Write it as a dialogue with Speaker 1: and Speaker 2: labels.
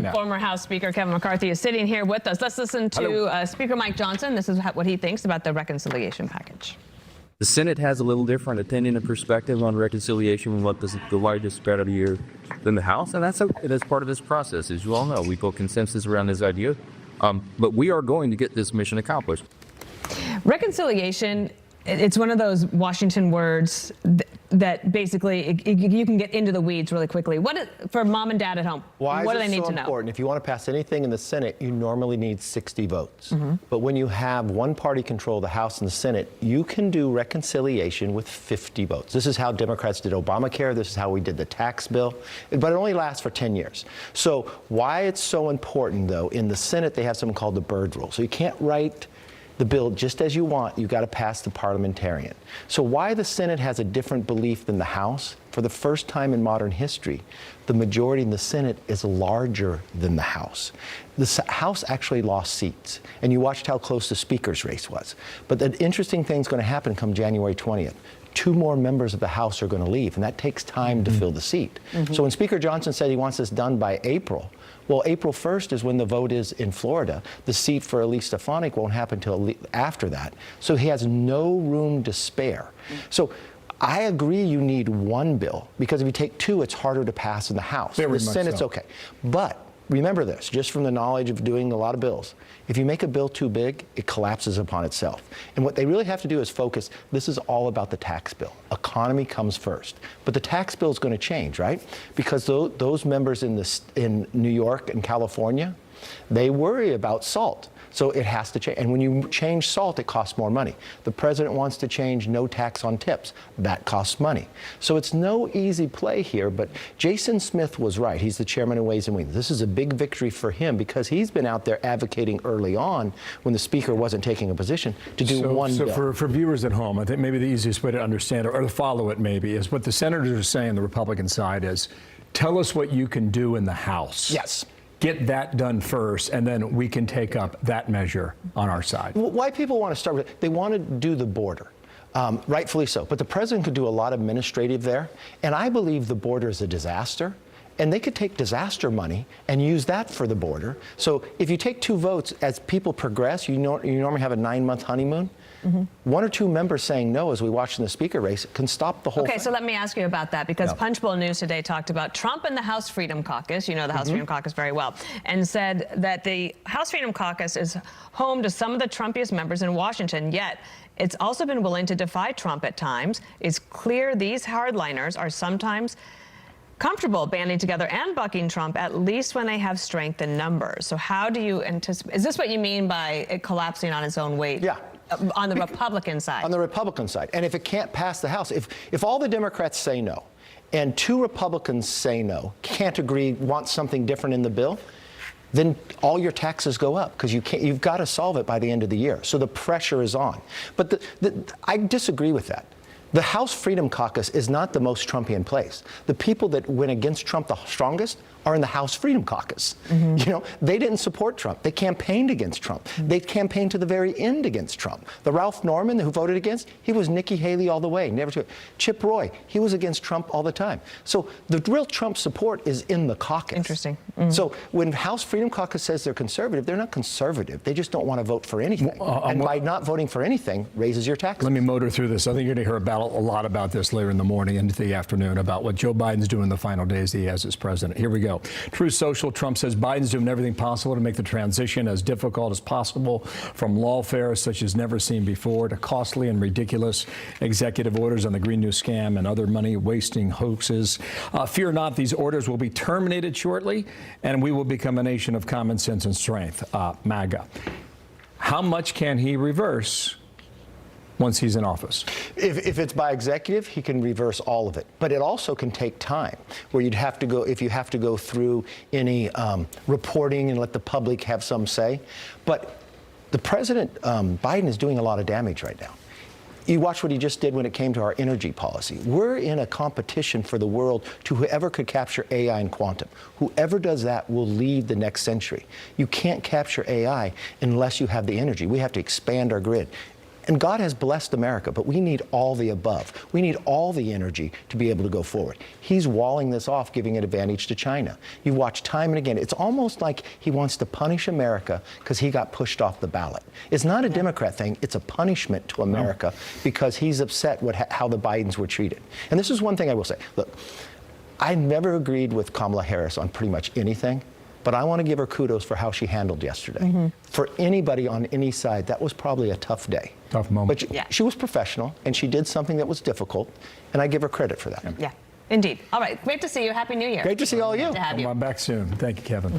Speaker 1: No.
Speaker 2: Former House Speaker Kevin McCarthy is sitting here with us. Let's listen to Speaker Mike Johnson. This is what he thinks about the reconciliation package.
Speaker 3: The Senate has a little different opinion and perspective on reconciliation and what the largest disparity here than the House, and that's part of this process. As you all know, we built consensus around this idea, but we are going to get this mission accomplished.
Speaker 2: Reconciliation, it's one of those Washington words that basically you can get into the weeds really quickly. For mom and dad at home, what do they need to know?
Speaker 4: Important? If you want to pass anything in the Senate, you normally need 60 votes. But when you have one party control the House and the Senate, you can do reconciliation with 50 votes. This is how Democrats did Obamacare. This is how we did the tax bill. But it only lasts for 10 years. So why it's so important, though, in the Senate, they have something called the Byrd Rule. So you can't write the bill just as you want, you've got to pass the parliamentarian. So why the Senate has a different belief than the House? For the first time in modern history, the majority in the Senate is larger than the House. The House actually lost seats, and you watched how close the Speaker's race was. But the interesting thing's going to happen come January 20th. 2 more members of the House are going to leave, and that takes time to fill the seat. So when Speaker Johnson said he wants this done by April, well, April 1st is when the vote is in Florida. The seat for Elise Stefanik won't happen until after that. So he has no room to spare. So I agree you need one bill, because if you take 2, it's harder to pass in the House. The Senate's okay. But remember this, just from the knowledge of doing a lot of bills, if you make a bill too big, it collapses upon itself. And what they really have to do is focus. This is all about the tax bill. Economy comes first. But the tax bill is going to change, right? Because those members in New York and California, they worry about SALT. So it has to change. And when you change SALT, it costs more money. The president wants to change no tax on tips. That costs money. So it's no easy play here, but Jason Smith was right. He's the chairman of Ways and Means. This is a big victory for him, because he's been out there advocating early on, when the speaker wasn't taking a position, to do one bill.
Speaker 1: So for viewers at home, I think maybe the easiest way to understand it, or to follow it maybe, is what the senators are saying, the Republican side, is tell us what you can do in the House.
Speaker 4: Yes.
Speaker 1: Get that done first, and then we can take up that measure on our side.
Speaker 4: Why people want to start with it, they want to do the border. Rightfully so. But the president could do a lot of administrative there. And I believe the border is a disaster. And they could take disaster money and use that for the border. So if you take 2 votes, as people progress, you normally have a 9-month honeymoon. 1 or 2 members saying no, as we watched in the speaker race, can stop the whole thing.
Speaker 2: Okay, so let me ask you about that, because Punchbowl News today talked about Trump and the House Freedom Caucus. You know the House Freedom Caucus very well, and said that the House Freedom Caucus is home to some of the Trumpiest members in Washington, yet it's also been willing to defy Trump at times. It's clear these hardliners are sometimes comfortable banding together and bucking Trump, at least when they have strength in numbers. So how do you anticipate? Is this what you mean by it collapsing on its own weight?
Speaker 4: Yeah.
Speaker 2: On the Republican side.
Speaker 4: On the Republican side. And if it can't pass the House, if all the Democrats say no, and 2 Republicans say no, can't agree, want something different in the bill, then all your taxes go up, because you've got to solve it by the end of the year. So the pressure is on. But I disagree with that. The House Freedom Caucus is not the most Trumpian place. The people that went against Trump the strongest are in the House Freedom Caucus. You know, they didn't support Trump. They campaigned against Trump. They campaigned to the very end against Trump. The Ralph Norman who voted against, he was Nikki Haley all the way. Never to Chip Roy, he was against Trump all the time. So the real Trump support is in the caucus.
Speaker 2: Interesting.
Speaker 4: So when House Freedom Caucus says they're conservative, they're not conservative. They just don't want to vote for anything. And by not voting for anything, raises your taxes.
Speaker 1: Let me motor through this. I think you're going to hear a lot about this later in the morning into the afternoon, about what Joe Biden's doing the final days that he has as president. Here we go. Truth Social, Trump says Biden's doing everything possible to make the transition as difficult as possible, from lawfare such as never seen before to costly and ridiculous executive orders on the Green New scam and other money-wasting hoaxes. Fear not, these orders will be terminated shortly, and we will become a nation of common sense and strength. MAGA. How much can he reverse once he's in office?
Speaker 4: If it's by executive, he can reverse all of it. But it also can take time, where you'd have to go, if you have to go through any reporting and let the public have some say. But the president, Biden, is doing a lot of damage right now. You watch what he just did when it came to our energy policy. We're in a competition for the world to whoever could capture AI and quantum. Whoever does that will lead the next century. You can't capture AI unless you have the energy. We have to expand our grid. And God has blessed America, but we need all the above. We need all the energy to be able to go forward. He's walling this off, giving an advantage to China. You watch time and again. It's almost like he wants to punish America because he got pushed off the ballot. It's not a Democrat thing. It's a punishment to America because he's upset with how the Bidens were treated. And this is one thing I will say. Look, I never agreed with Kamala Harris on pretty much anything, but I want to give her kudos for how she handled yesterday. For anybody on any side, that was probably a tough day.
Speaker 1: Tough moment.
Speaker 4: But she was professional, and she did something that was difficult, and I give her credit for that.
Speaker 2: Yeah, indeed. All right, great to see you. Happy New Year.
Speaker 4: Great to see all of you.
Speaker 2: Good to have you.
Speaker 1: I'm back soon. Thank you, Kevin.